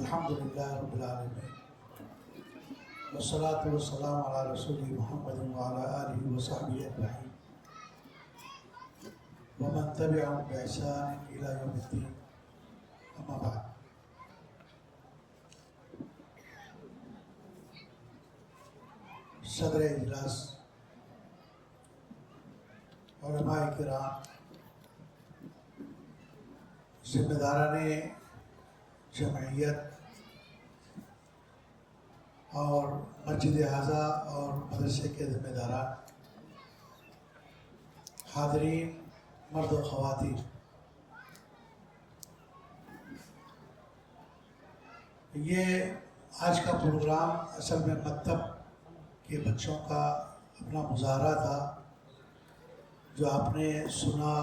الحمد للہ رب العالمین والصلاة والسلام علی رسول محمد وعلی آلہ وصحبہ اجمعین ومن تبعهم بإحسان إلى يوم الدين اما بعد. صدر اجلاس، علماء کرام، ذمہ داران جمعیت اور مسجد اعظہ اور مدرسے کے ذمہ داران، حاضرین مرد و خواتین، یہ آج کا پروگرام اصل میں مکتب کے بچوں کا اپنا مظاہرہ تھا جو آپ نے سنا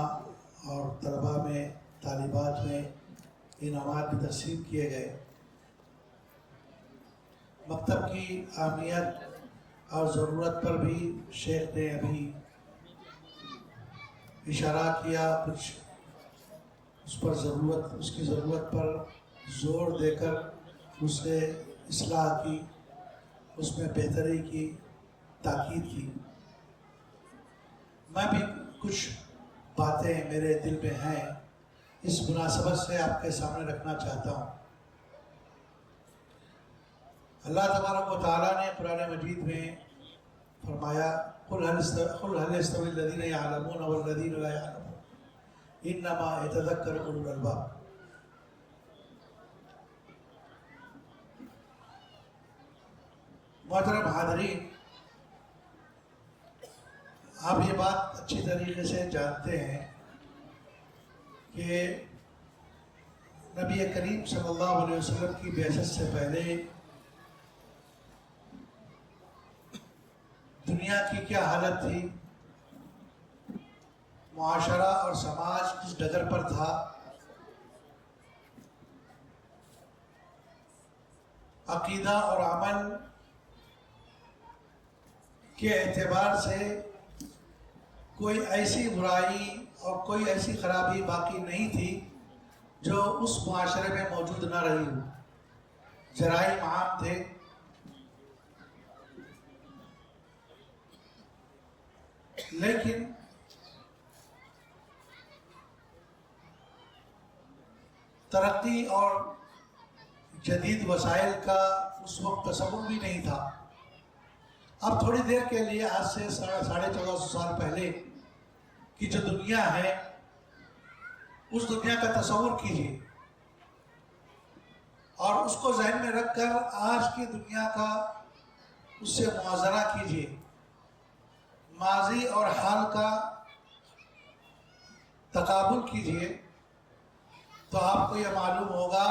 اور طلباء میں طالبات میں انعامات بھی تقسیم کیے گئے. مکتب کی اہمیت اور ضرورت پر بھی شیخ نے ابھی اشارہ کیا، کچھ اس کی ضرورت پر زور دے کر اس نے اصلاح کی، اس میں بہتری کی تاکید کی. میں بھی کچھ باتیں میرے دل میں ہیں، اس مناسبت سے آپ کے سامنے رکھنا چاہتا ہوں. اللہ تبارک و تعالیٰ نے قرآن مجید میں فرمایا قُلْ هَلْ يَسْتَوِي الَّذِينَ يَعْلَمُونَ وَالَّذِينَ لَا يَعْلَمُونَ إِنَّمَا يَتَذَكَّرُ أُولُو الْأَلْبَابِ. محترم حاضرین، آپ یہ بات اچھی طریقے سے جانتے ہیں کہ نبی کریم صلی اللہ علیہ وسلم کی بعثت سے پہلے دنیا کی کیا حالت تھی، معاشرہ اور سماج کس ڈگر پر تھا. عقیدہ اور عمل کے اعتبار سے کوئی ایسی برائی اور کوئی ایسی خرابی باقی نہیں تھی جو اس معاشرے میں موجود نہ رہی ہو. جرائم عام تھے، لیکن ترقی اور جدید وسائل کا اس وقت تصور بھی نہیں تھا. اب تھوڑی دیر کے لیے آج سے 1450 سال پہلے کی جو دنیا ہے اس دنیا کا تصور کیجیے اور اس کو ذہن میں رکھ کر آج کی دنیا کا اس سے موازنہ کیجیے. ماضی اور حال کا تقابل کیجیے تو آپ کو یہ معلوم ہوگا،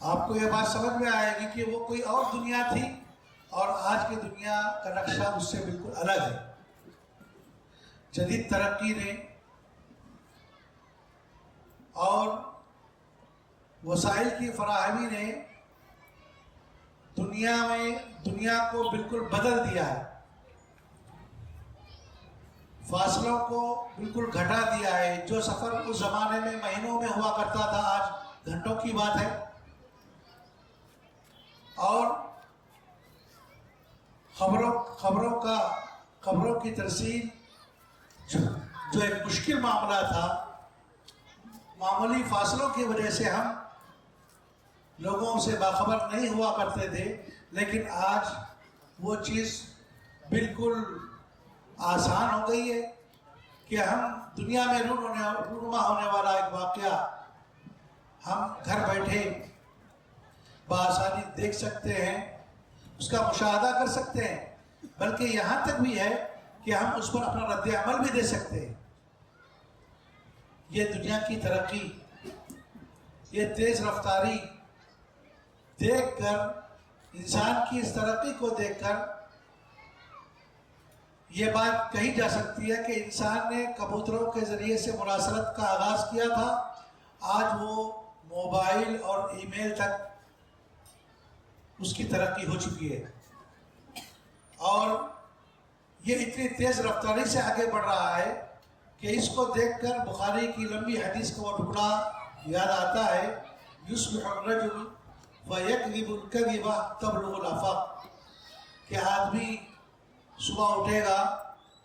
آپ کو یہ بات سمجھ میں آئے گی کہ وہ کوئی اور دنیا تھی اور آج کی دنیا کا نقشہ اس سے بالکل الگ ہے. جدید ترقی نے اور وسائل کی فراہمی نے دنیا کو بالکل بدل دیا ہے، فاصلوں کو بالکل گھٹا دیا ہے. جو سفر اس زمانے میں مہینوں میں ہوا کرتا تھا آج گھنٹوں کی بات ہے. اور خبروں کی ترسیل جو ایک مشکل معاملہ تھا، معمولی فاصلوں کی وجہ سے ہم لوگوں سے باخبر نہیں ہوا کرتے تھے، لیکن آج وہ چیز بالکل آسان ہو گئی ہے کہ ہم دنیا میں رونما ہونے والا ایک واقعہ ہم گھر بیٹھے بآسانی دیکھ سکتے ہیں، اس کا مشاہدہ کر سکتے ہیں، بلکہ یہاں تک بھی ہے کہ ہم اس پر اپنا رد عمل بھی دے سکتے ہیں. یہ دنیا کی ترقی، یہ تیز رفتاری دیکھ کر، انسان کی اس ترقی کو دیکھ کر یہ بات کہی جا سکتی ہے کہ انسان نے کبوتروں کے ذریعے سے مراسلت کا آغاز کیا تھا، آج وہ موبائل اور ای میل تک اس کی ترقی ہو چکی ہے. اور یہ اتنی تیز رفتاری سے آگے بڑھ رہا ہے کہ اس کو دیکھ کر بخاری کی لمبی حدیث کا وہ ٹکڑا یاد آتا ہے، یصبح الرجل فَيَكْذِبُ الْكَذِبَ تَبْلُغُ الْآفَاقَ، کہ آدمی صبح اٹھے گا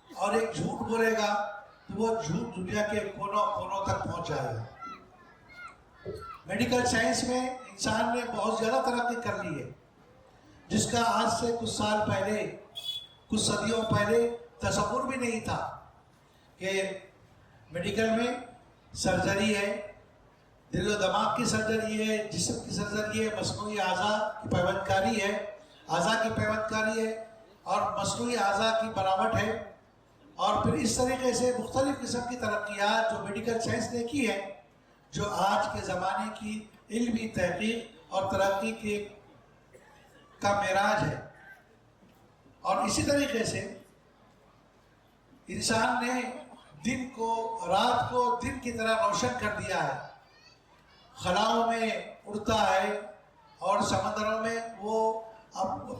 اور ایک جھوٹ بولے گا تو وہ جھوٹ دنیا کے کونوں کونوں تک پہنچ جائے گا۔ میڈیکل سائنس میں انسان نے بہت زیادہ ترقی کر لی ہے، جس کا آج سے کچھ سال پہلے، کچھ صدیوں پہلے تصور بھی نہیں تھا کہ میڈیکل میں سرجری ہے، دل و دماغ کی سرجری ہے، جسم کی سرجری ہے، مصنوعی اعضاء کی پیوند کاری ہے، اعضاء کی پیوند کاری ہے اور مصنوعی اعضاء کی بناوٹ ہے، اور پھر اس طریقے سے مختلف قسم کی ترقیات جو میڈیکل سائنس نے کی ہے، جو آج کے زمانے کی علمی تحقیق اور ترقی کا معراج ہے۔ اور اسی طریقے سے انسان نے دن کو، رات کو دن کی طرح روشن کر دیا ہے، خلاؤں میں اڑتا ہے اور سمندروں میں وہ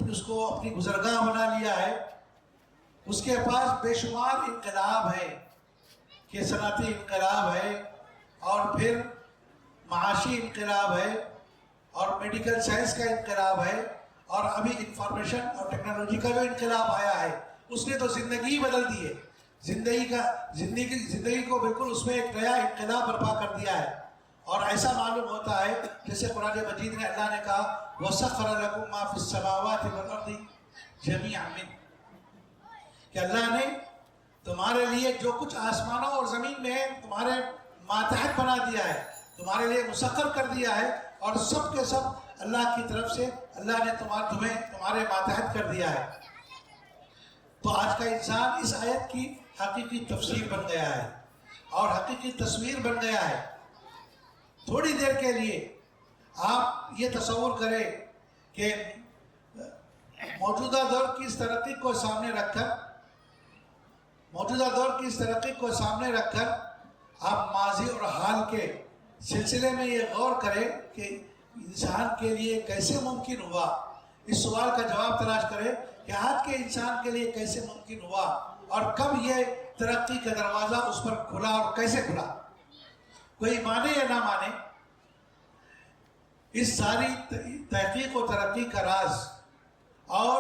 اس کو اپنی گزرگاہ بنا لیا ہے۔ اس کے پاس بے شمار انقلاب ہے، کہ صنعتی انقلاب ہے اور پھر معاشی انقلاب ہے اور میڈیکل سائنس کا انقلاب ہے، اور ابھی انفارمیشن اور ٹیکنالوجی کا جو انقلاب آیا ہے اس نے تو زندگی بدل دی ہے، زندگی کو بالکل اس میں ایک نیا انقلاب برپا کر دیا ہے۔ اور ایسا معلوم ہوتا ہے جیسے قرآن مجید میں اللہ نے کہا وَسَخَّرَ لَكُم مَّا فِي السَّمَاوَاتِ وَالْأَرْضِ جَمِيعًا مِّنْهُ، کہ اللہ نے تمہارے لیے جو کچھ آسمانوں اور زمین میں ہے تمہارے ماتحت بنا دیا ہے، تمہارے لیے مسخر کر دیا ہے، اور سب کے سب اللہ کی طرف سے اللہ نے تمہیں تمہارے ماتحت کر دیا ہے۔ تو آج کا انسان اس آیت کی حقیقی تفسیر بن گیا ہے اور حقیقی تصویر بن گیا ہے۔ تھوڑی دیر کے لیے آپ یہ تصور کریں کہ موجودہ دور کی اس ترقی کو سامنے رکھ کر آپ ماضی اور حال کے سلسلے میں یہ غور کریں کہ انسان کے لیے کیسے ممکن ہوا، اس سوال کا جواب تلاش کریں کہ آج کے انسان کے لیے کیسے ممکن ہوا اور کب یہ ترقی کا دروازہ اس پر کھلا اور کیسے کھلا۔ کوئی مانے یا نہ مانے، اس ساری تحقیق و ترقی کا راز اور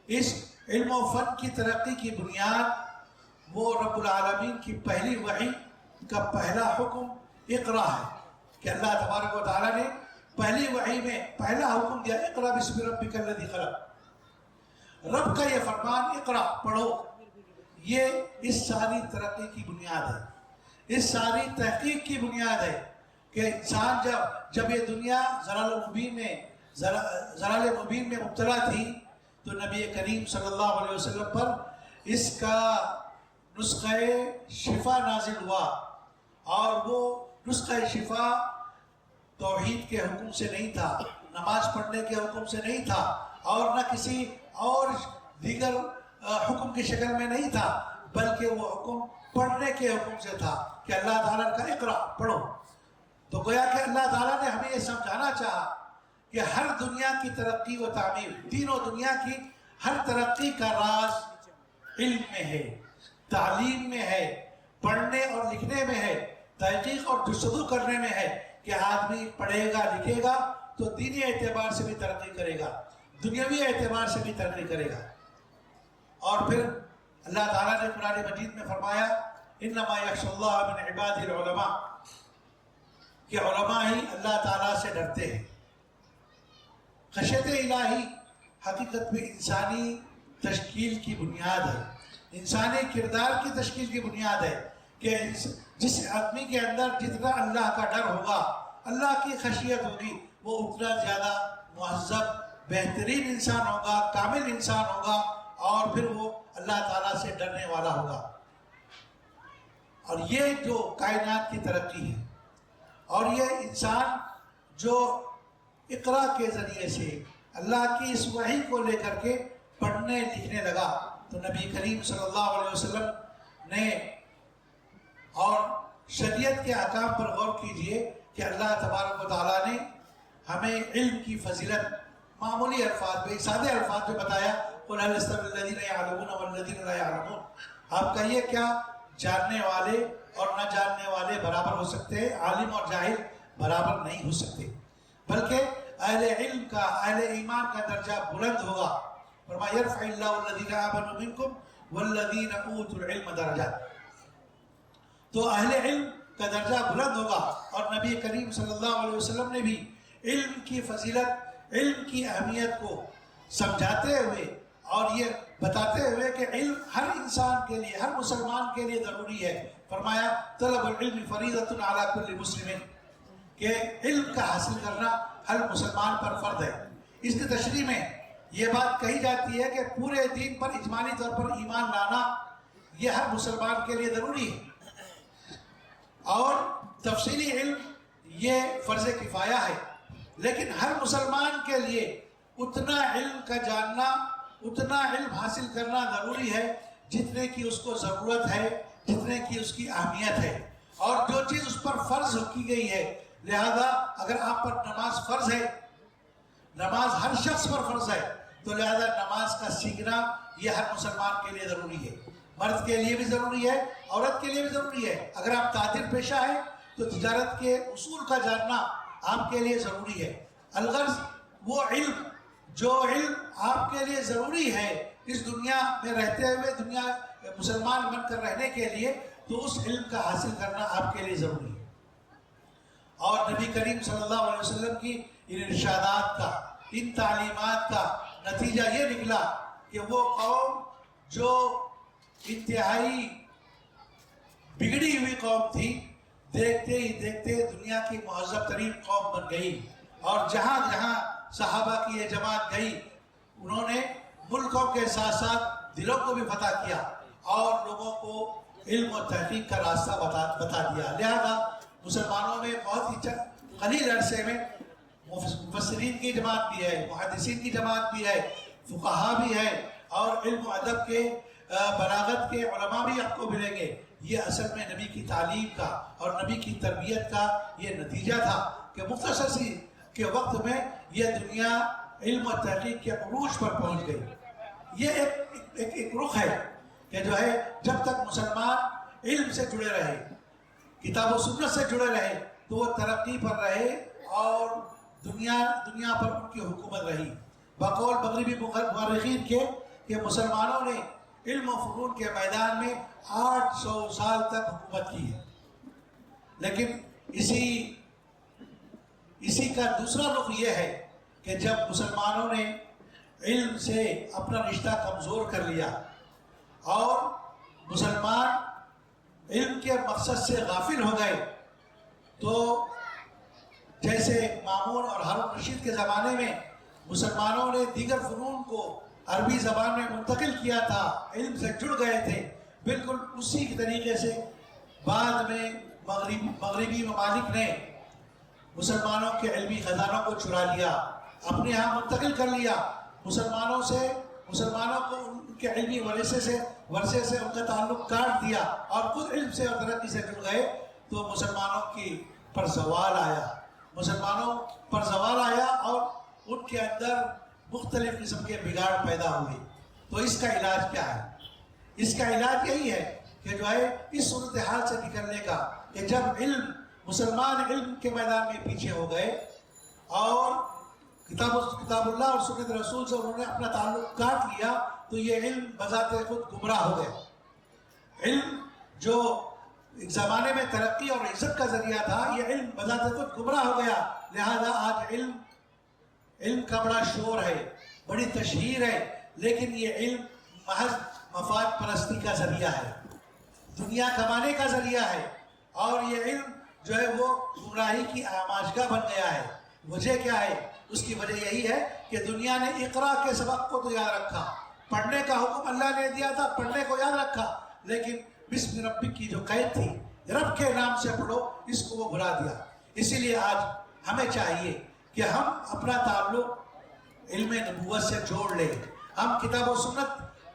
اس علم و فن کی ترقی کی بنیاد وہ رب العالمین کی پہلی وحی کا پہلا حکم اقرا ہے، کہ اللہ تبارک و تعالیٰ نے پہلی وحی میں پہلا حکم دیا اقرا بسم ربک الذی خلق۔ رب کا یہ فرمان اقرا پڑھو، یہ اس ساری ترقی کی بنیاد ہے، اس ساری تحقیق کی بنیاد ہے کہ انسان جب یہ دنیا ضلال مبین میں مبتلا تھی تو نبی کریم صلی اللہ علیہ وسلم پر اس کا نسخہ شفا نازل ہوا، اور وہ نسخہ شفا توحید کے حکم سے نہیں تھا، نماز پڑھنے کے حکم سے نہیں تھا، اور نہ کسی اور دیگر حکم کی شکل میں نہیں تھا، بلکہ وہ حکم پڑھنے کے حکم سے تھا کہ اللہ تعالیٰ کا اقرا پڑھو۔ تو گویا کہ اللہ تعالیٰ نے ہمیں یہ سمجھانا چاہا کہ ہر دنیا کی ترقی و تعمیر، تینوں دنیا کی ہر ترقی کا راز علم میں ہے، تعلیم میں ہے، پڑھنے اور لکھنے میں ہے، تحقیق اور جستجو کرنے میں ہے، کہ آدمی پڑھے گا لکھے گا تو دینی اعتبار سے بھی ترقی کرے گا، دنیاوی اعتبار سے بھی ترقی کرے گا۔ اور پھر اللہ تعالیٰ نے قرآن مجید میں فرمایا انما یخشی اللہ من عبادہ العلماء، کہ علماء ہی اللہ تعالیٰ سے ڈرتے ہیں۔ خشیت الہی حقیقت میں انسانی تشکیل کی بنیاد ہے، انسانی کردار کی تشکیل کی بنیاد ہے، کہ جس آدمی کے اندر جتنا اللہ کا ڈر ہوگا، اللہ کی خشیت ہوگی، وہ اتنا زیادہ مہذب بہترین انسان ہوگا، کامل انسان ہوگا، اور پھر وہ اللہ تعالیٰ سے ڈرنے والا ہوگا۔ اور یہ جو کائنات کی ترقی ہے، اور یہ انسان جو اقرا کے ذریعے سے اللہ کی اس وحی کو لے کر کے پڑھنے لکھنے لگا، تو نبی کریم صلی اللہ علیہ وسلم نے، اور شریعت کے احکام پر غور کیجئے کہ اللہ تبارک و تعالیٰ نے ہمیں علم کی فضیلت معمولی الفاظ میں، سادے الفاظ میں بتایا قُلْ هَلْ يَسْتَوِي الَّذِينَ يَعْلَمُونَ وَالَّذِينَ لَا يَعْلَمُونَ۔ آپ کہیے کیا جاننے والے اور نہ جاننے والے برابر ہو سکتے ہیں؟ عالم اور جاہل برابر نہیں ہو سکتے، بلکہ اہل علم کا، اہل ایمان کا درجہ بلند ہوگا. فرمایا یرفع اللہ الذین آمنوا منکم والذین اوتوا العلم درجات. تو اہل علم کا درجہ بلند ہوگا. اور نبی کریم صلی اللہ علیہ وسلم نے بھی علم کی فضیلت، علم کی اہمیت کو سمجھاتے ہوئے اور یہ بتاتے ہوئے کہ علم ہر انسان کے لیے، ہر مسلمان کے لیے ضروری ہے. فرمایا طلب العلم فریضۃ علی کل مسلم، کہ علم کا حاصل کرنا ہر مسلمان پر فرض ہے. اس کی تشریح میں یہ بات کہی جاتی ہے کہ پورے دین پر اجمالی طور پر ایمان لانا یہ ہر مسلمان کے لیے ضروری ہے، اور تفصیلی علم یہ فرض کفایہ ہے. لیکن ہر مسلمان کے لیے اتنا علم کا جاننا، اتنا علم حاصل کرنا ضروری ہے جتنے کی اس کو ضرورت ہے، جتنے کی اس کی اہمیت ہے. اور جو چیز اس پر فرض کی گئی ہے، لہذا اگر آپ پر نماز فرض ہے، نماز ہر شخص پر فرض ہے، تو لہذا نماز کا سیکھنا یہ ہر مسلمان کے لیے ضروری ہے. مرد کے لیے بھی ضروری ہے، عورت کے لیے بھی ضروری ہے. اگر آپ تاجر پیشہ ہیں تو تجارت کے اصول کا جاننا آپ کے لیے ضروری ہے. الغرض وہ علم، جو علم آپ کے لیے ضروری ہے اس دنیا میں رہتے ہوئے، دنیا مسلمان بن کر رہنے کے لیے، تو اس علم کا حاصل کرنا آپ کے لیے ضروری ہے. اور نبی کریم صلی اللہ علیہ وسلم کی ان ارشادات کا، ان تعلیمات کا نتیجہ یہ نکلا کہ وہ قوم جو انتہائی بگڑی ہوئی قوم تھی، دیکھتے ہی دیکھتے دنیا کی مہذب ترین قوم بن گئی. اور جہاں جہاں صحابہ کی یہ جماعت گئی، انہوں نے ملکوں کے ساتھ ساتھ دلوں کو بھی فتح کیا اور لوگوں کو علم و تحقیق کا راستہ بتا دیا. لہذا مسلمانوں میں بہت ہی قلیل عرصے میں مفسرین کی جماعت بھی ہے، محدثین کی جماعت بھی ہے، فقہا بھی ہے، اور علم و ادب کے، بلاغت کے علماء بھی آپ کو ملیں گے. یہ اصل میں نبی کی تعلیم کا اور نبی کی تربیت کا یہ نتیجہ تھا کہ مختصر سی کے وقت میں یہ دنیا علم و تحقیق کے عروج پر پہنچ گئی. یہ ایک رخ ہے کہ جو ہے جب تک مسلمان علم سے جڑے رہے، کتاب و سنت سے جڑے رہے، تو وہ ترقی پر رہے اور دنیا پر ان کی حکومت رہی. بقول مغربی مورخین کے کہ مسلمانوں نے علم و فنون کے میدان میں 800 سال تک حکومت کی ہے. لیکن اسی کا دوسرا رخ یہ ہے کہ جب مسلمانوں نے علم سے اپنا رشتہ کمزور کر لیا اور مسلمان علم کے مقصد سے غافل ہو گئے، تو جیسے مامون اور ہارون رشید کے زمانے میں مسلمانوں نے دیگر فنون کو عربی زبان میں منتقل کیا تھا، علم سے جڑ گئے تھے، بالکل اسی طریقے سے بعد میں مغربی ممالک نے مسلمانوں کے علمی خزانوں کو چرا لیا، اپنے ہاں منتقل کر لیا. مسلمانوں کو ان کے علمی ورثے سے ان کا تعلق کاٹ دیا اور خود علم سے اور ترقی سے جڑ گئے. تو مسلمانوں پر زوال آیا اور ان کے اندر مختلف قسم کے بگاڑ پیدا ہوئے. تو اس کا علاج کیا ہے؟ اس کا علاج یہی ہے کہ جو ہے اس صورتحال سے نکلنے کا کہ جب مسلمان علم کے میدان میں پیچھے ہو گئے اور کتاب اللہ اور سنت رسول سے انہوں نے اپنا تعلق کاٹ لیا، تو یہ علم بذات خود گمراہ ہو گیا. علم جو ایک زمانے میں ترقی اور عزت کا ذریعہ تھا، یہ علم بذات خود گمراہ ہو گیا. لہذا آج علم کا بڑا شور ہے، بڑی تشہیر ہے، لیکن یہ علم محض مفاد پرستی کا ذریعہ ہے، دنیا کمانے کا ذریعہ ہے. اور یہ علم جو ہے وہ گمراہی کی آماجگاہ بن گیا ہے. وجہ کیا ہے؟ اس کی وجہ یہی ہے کہ دنیا نے اقرا کے سبق کو تو یاد رکھا، پڑھنے کا حکم اللہ نے دیا تھا، پڑھنے کو یاد رکھا، لیکن بسم ربک کی جو قید تھی، رب کے نام سے پڑھو، اس کو وہ بھلا دیا. اسی لیے آج ہمیں چاہیے کہ ہم اپنا تعلق علم نبوت سے جوڑ لیں. ہم کتاب و سنت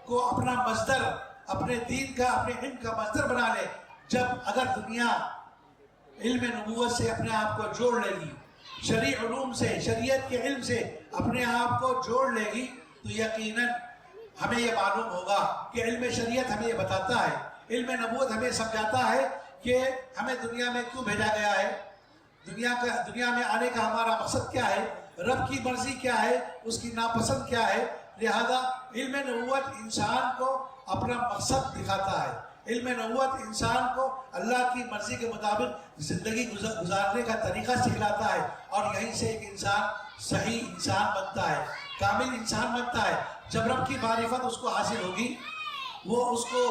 کو اپنا مصدر، اپنے دین کا، اپنے علم کا مصدر بنا لیں. اگر دنیا علم نبوت سے اپنے آپ کو جوڑ لے گی، شرعی علوم سے، شریعت کے علم سے اپنے آپ کو جوڑ لے گی، تو یقیناً ہمیں یہ معلوم ہوگا کہ علم شریعت ہمیں یہ بتاتا ہے، علم نبوت ہمیں سمجھاتا ہے کہ ہمیں دنیا میں کیوں بھیجا گیا ہے، دنیا میں آنے کا ہمارا مقصد کیا ہے. رب کی مرضی کیا ہے، اس کی ناپسند کیا ہے. لہذا علم نبوت انسان کو اپنا مقصد دکھاتا ہے. علم نبوت انسان کو اللہ کی مرضی کے مطابق زندگی گزارنے کا طریقہ سکھلاتا ہے، اور یہیں سے ایک انسان صحیح انسان بنتا ہے، کامل انسان بنتا ہے. جب رب کی معرفت اس کو حاصل ہوگی، وہ اس کو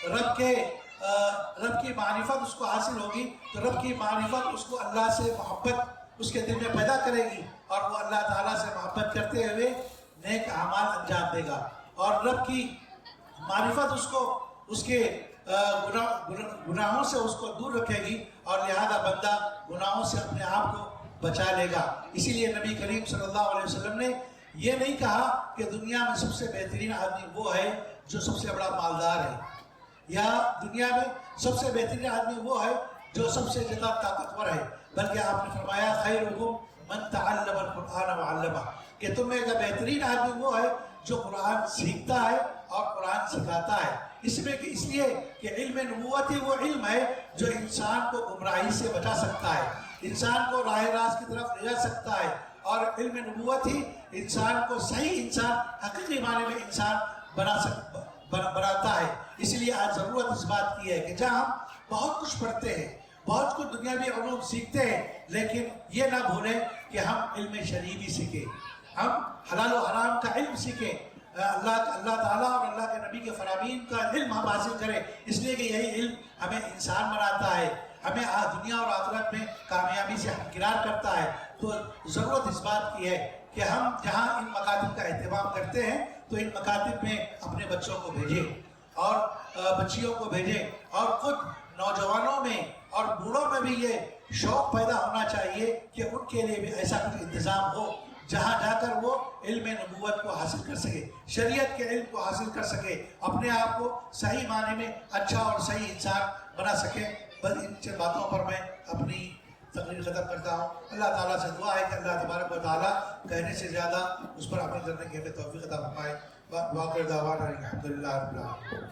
رب کی معرفت اس کو حاصل ہوگی، تو رب کی معرفت اس کو اللہ سے محبت اس کے دل میں پیدا کرے گی، اور وہ اللہ تعالیٰ سے محبت کرتے ہوئے نیک اعمال انجام دے گا. اور رب کی معرفت اس کو اس کے گناہوں سے اس کو دور رکھے گی، اور لہذا بندہ گناہوں سے اپنے آپ کو بچا لے گا. اسی لیے نبی کریم صلی اللہ علیہ وسلم نے یہ نہیں کہا کہ دنیا میں سب سے بہترین آدمی وہ ہے جو سب سے بڑا مالدار ہے، یا دنیا میں سب سے بہترین آدمی وہ ہے جو سب سے زیادہ طاقتور ہے، بلکہ آپ نے فرمایا خیرکم من تعلم القرآن وعلمہ، کہ تم میں کا بہترین آدمی وہ ہے جو قرآن سیکھتا ہے اور قرآن سکھاتا ہے. اس لیے کہ علم نبوت ہی وہ علم ہے جو انسان کو گمراہی سے بچا سکتا ہے، انسان کو راہ راست کی طرف لے جا سکتا ہے، اور علم نبوت ہی انسان کو صحیح انسان، حقیقی معنی میں انسان بناتا ہے. اس لیے آج ضرورت اس بات کی ہے کہ جہاں ہم بہت کچھ پڑھتے ہیں، بہت کچھ دنیاوی علوم سیکھتے ہیں، لیکن یہ نہ بھولیں کہ ہم علم شرعی بھی سیکھیں، ہم حلال و حرام کا علم سیکھیں، اللہ تعالیٰ اور اللہ کے نبی کے فرامین کا علم ہم حاصل کریں. اس لیے کہ یہی علم ہمیں انسان بناتا ہے، ہمیں دنیا اور آخرت میں کامیابی سے ہمکنار کرتا ہے. تو ضرورت اس بات کی ہے کہ ہم جہاں ان مکاتب کا اہتمام کرتے ہیں تو ان مکاتب میں اپنے بچوں کو بھیجیں اور بچیوں کو بھیجیں، اور خود نوجوانوں میں اور بوڑھوں میں بھی یہ شوق پیدا ہونا چاہیے کہ ان کے لیے بھی ایسا کچھ انتظام ہو جہاں جا کر وہ علم نبوت کو حاصل کر سکے، شریعت کے علم کو حاصل کر سکے، اپنے آپ کو صحیح معنی میں اچھا اور صحیح انسان بنا سکے. بس ان چند باتوں پر میں اپنی تقریر ختم کرتا ہوں. اللہ تعالیٰ سے دعا ہے کہ اللہ تبارک و تعالیٰ کہنے سے زیادہ اس پر عمل کرنے کی ہمیں توفیق عطا فرمائے. واخر دعوانا الحمدللہ رب العالمین.